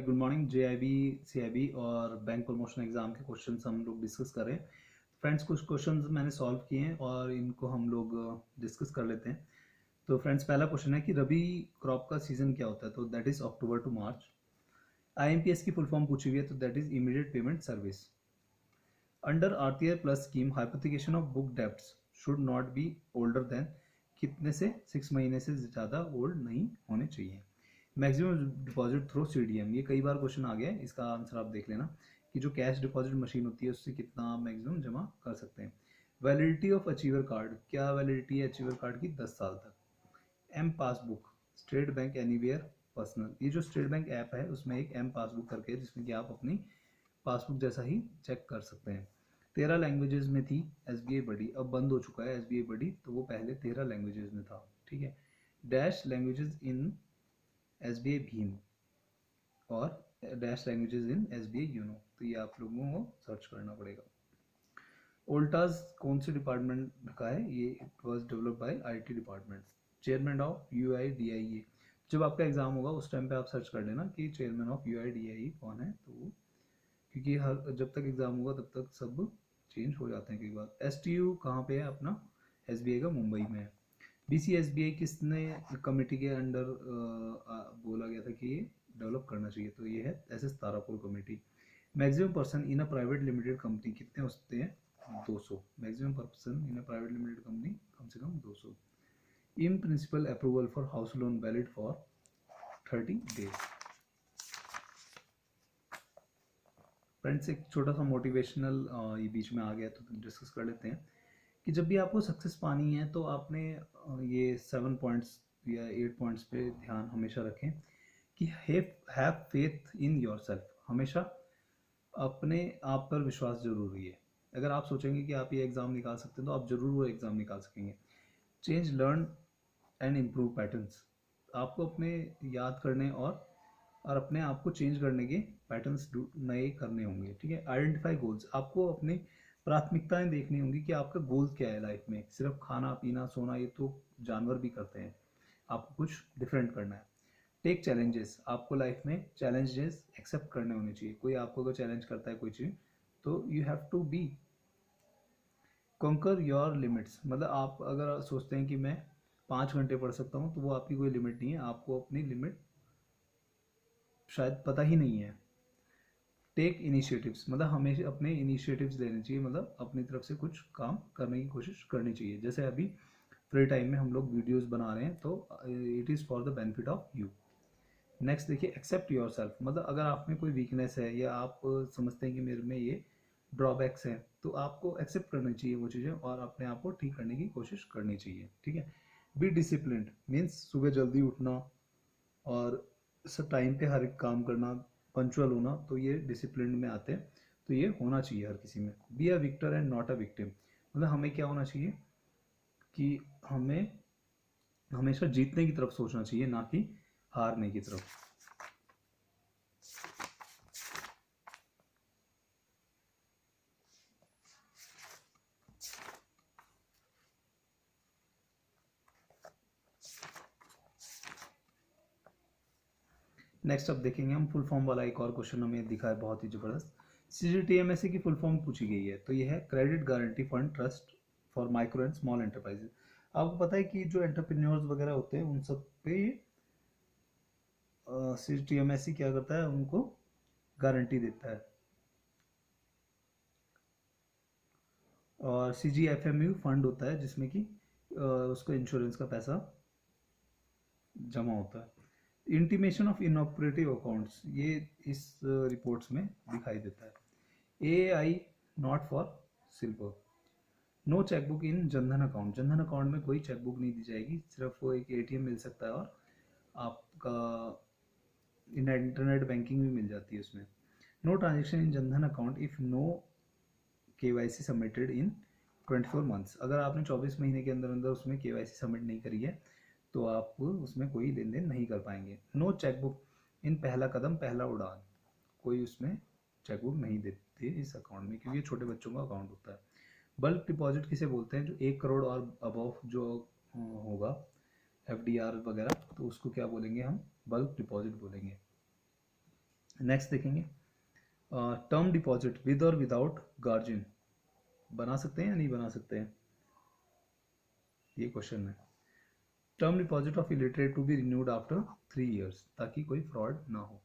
Good morning. JIB, CIB और bank promotion exam के questions हम लोग डिस्कस कर रहे हैं। फ्रेंड्स, कुछ क्वेश्चंस मैंने सॉल्व किए हैं और इनको हम लोग डिस्कस कर लेते हैं। तो फ्रेंड्स, पहला क्वेश्चन है कि रबी क्रॉप का सीजन क्या होता है? तो that is October to March. IMPS की फुल फॉर्म पूछी हुई है, तो that is immediate payment service. Under RTI plus scheme hypothecation of book debts should not be older than कितने से 6 महीने से ज़्यादा ओल्ड नहीं होने चाहिए। मैक्सिमम डिपॉजिट थ्रू सीडीएम, ये कई बार क्वेश्चन आ गया है, इसका आंसर आप देख लेना कि जो कैश डिपॉजिट मशीन होती है उससे कितना मैक्सिमम जमा कर सकते हैं। वैलिडिटी ऑफ अचीवर कार्ड, क्या वैलिडिटी है अचीवर कार्ड की? 10 साल तक। M passbook, State Bank anywhere personal, ये जो स्टेट बैंक ऐप है उसमें एक एम पासबुक करके है जिसमें कि आप अपनी पासबुक जैसा ही चेक कर सकते हैं। 13 लैंग्वेजेस में थी एसबीआई बडी, अब बंद हो चुका है एसबीआई बडी, तो वो पहले 13 लैंग्वेजेस में था। ठीक है। डैश लैंग्वेजेस इन एसबीआई भीम और dash languages in SBI YONO, तो ये आप लोगों को सर्च करना पड़ेगा। ओल्टाज कौन से डिपार्टमेंट का है? ये it was developed by IT department. Chairman of UIDAI, जब आपका एग्जाम होगा उस टाइम पे आप सर्च कर लेना कि चेयरमैन ऑफ यूआईडीआईए कौन है, तो वो, क्योंकि हर जब तक एग्जाम होगा तब तक सब चेंज हो जाते हैं कई बार। एसटीयू कहाँ पे है अपना? एसबीआई का मुंबई में है। बीसीएसबीआई किसने कमेटी के अंडर बोला गया था कि ये डेवलप करना चाहिए? तो ये है SS Tarapore committee. Maximum person in a private limited company कितने होते हैं? 200। Maximum person in a private limited company कम से कम 200। In principle approval for house loan valid for 30 days. Friends, एक छोटा सा मोटिवेशनल ये बीच में आ गया तो डिस्कस कर लेते हैं कि जब भी आपको सक्सेस पानी है तो आपने ये 7 पॉइंट्स या 8 पॉइंट्स पे ध्यान हमेशा रखें कि हैव फेथ इन योरसेल्फ। हमेशा अपने आप पर विश्वास जरूरी है। अगर आप सोचेंगे कि आप ये एग्ज़ाम निकाल सकते हैं तो आप ज़रूर वो एग्ज़ाम निकाल सकेंगे। Change, learn and improve patterns, आपको अपने याद करने और अपने आप को चेंज करने के पैटर्न्स नए करने होंगे। ठीक है। आइडेंटिफाई गोल्स, आपको अपनी प्राथमिकताएं देखनी होंगी कि आपका गोल क्या है लाइफ में। सिर्फ खाना पीना सोना ये तो जानवर भी करते हैं, आपको कुछ डिफरेंट करना है। टेक चैलेंजेस, आपको लाइफ में चैलेंजेस एक्सेप्ट करने होने चाहिए। कोई आपको अगर चैलेंज करता है कोई चीज़ तो you have to be conquer your limits, मतलब आप अगर सोचते हैं कि मैं 5 घंटे पढ़ सकता हूँ तो वो आपकी कोई लिमिट नहीं है, आपको अपनी लिमिट शायद पता ही नहीं है। टेक इनिशिएटिव्स, मतलब हमें अपने इनिशिएटिव्स लेने चाहिए, मतलब अपनी तरफ से कुछ काम करने की कोशिश करनी चाहिए। जैसे अभी फ्री टाइम में हम लोग वीडियोस बना रहे हैं तो it is for the benefit of you. Next देखिए, एक्सेप्ट योर सेल्फ, मतलब अगर आप में कोई वीकनेस है या आप समझते हैं कि मेरे में ये ड्रॉबैक्स हैं तो आपको एक्सेप्ट करनी चाहिए वो चीज़ें और अपने आप को ठीक करने की कोशिश करनी चाहिए। ठीक है। बी डिसिप्लिन्ड मीन्स सुबह जल्दी उठना और सब टाइम पे हर एक काम करना, पंचुअल होना, तो ये डिसिप्लिन में आते हैं, तो ये होना चाहिए हर किसी में। Be a victor and not a victim, मतलब हमें क्या होना चाहिए कि हमें हमेशा जीतने की तरफ सोचना चाहिए, ना कि हारने की तरफ। नेक्स्ट अब देखेंगे हम फुल फॉर्म वाला एक और क्वेश्चन हमें दिखा है बहुत ही जबरदस्त। सीजीटीएमएससी की फुल फॉर्म पूछी गई है, तो ये है credit guarantee fund trust for micro and small enterprises. आपको पता है कि जो एंटरप्रेन्योर्स वगैरह होते हैं उन सब पे सीजीटीएमएससी क्या करता है, उनको गारंटी देता है। और सीजीएफएमयू फंड होता है जिसमें कि उसको इंश्योरेंस का पैसा जमा होता है। इंटीमेशन ऑफ इनऑपरेटिव अकाउंट्स, ये इस रिपोर्ट्स में दिखाई देता है। ए आई not for silver. No chequebook in Jandhan account, Jan Dhan account में कोई चेकबुक नहीं दी जाएगी, सिर्फ वो एक एटीएम मिल सकता है और आपका इंटरनेट बैंकिंग भी मिल जाती है उसमें। No transaction in Jandhan account if no KYC submitted in 24 months, अगर आपने 24 महीने के अंदर अंदर उसमें केवाईसी सबमिट नहीं करी है तो आप उसमें कोई लेन देन नहीं कर पाएंगे। नो चेकबुक इन पहला कदम पहला उड़ान, कोई उसमें चेकबुक नहीं देते इस अकाउंट में क्योंकि ये छोटे बच्चों का अकाउंट होता है। बल्क डिपॉजिट किसे बोलते हैं? जो 1 करोड़ और अबव जो होगा एफडीआर वगैरह, तो उसको क्या बोलेंगे हम? बल्क डिपॉजिट बोलेंगे। नेक्स्ट देखेंगे टर्म डिपॉजिट विद और विदाउट गार्जियन बना सकते हैं या नहीं बना सकते हैं, ये क्वेश्चन है। Term deposit of illiterate to be renewed after 3 years ताकि कोई फ्रॉड ना हो।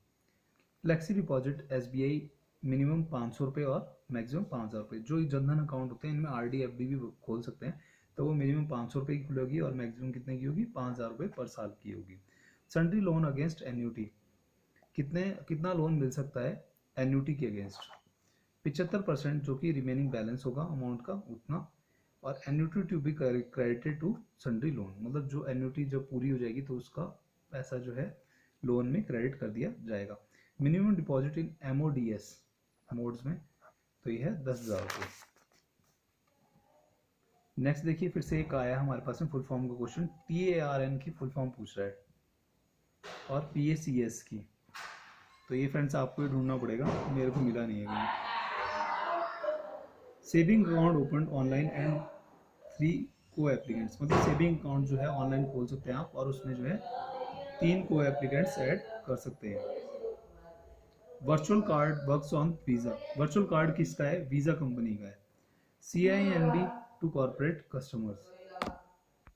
फ्लेक्सी डिपॉजिट SBI मिनिमम 500 रुपये और मैक्सिमम 5,000 रुपये। जो जनधन अकाउंट होते हैं इनमें RD FD भी खोल सकते हैं, तो वो मिनिमम 500 रुपये की खुलेगी और मैक्सिमम कितने की होगी, 5,000 रुपये पर साल की होगी। सन्ड्री लोन अगेंस्ट एन्यूटी, कितना लोन मिल सकता है एन्यूटी के अगेंस्ट, 75% जो कि रिमेनिंग बैलेंस होगा अमाउंट का उतना, और annuity to be credited to sundry loan, मतलब जो एन्यूटी जब पूरी हो जाएगी तो उसका पैसा जो है लोन में क्रेडिट कर दिया जाएगा। Minimum deposit in MODS modes में तो ये है 10,000 रुपये। नेक्स्ट देखिए फिर से एक आया हमारे पास में फुल फॉर्म का क्वेश्चन, TARN की फुल फॉर्म पूछ रहा है और PACS की, तो ये फ्रेंड्स आपको ही ढूंढना पड़ेगा, मेरे को मिला नहीं है कहीं। Saving account open online and 3 को एप्लीकेंट्स, मतलब सेविंग अकाउंट जो है ऑनलाइन खोल सकते हैं आप और उसमें जो है 3 को एप्लीकेंट्स ऐड कर सकते हैं। Virtual card works on visa, virtual card किसका है, वीज़ा कंपनी का है। CIND to corporate customers,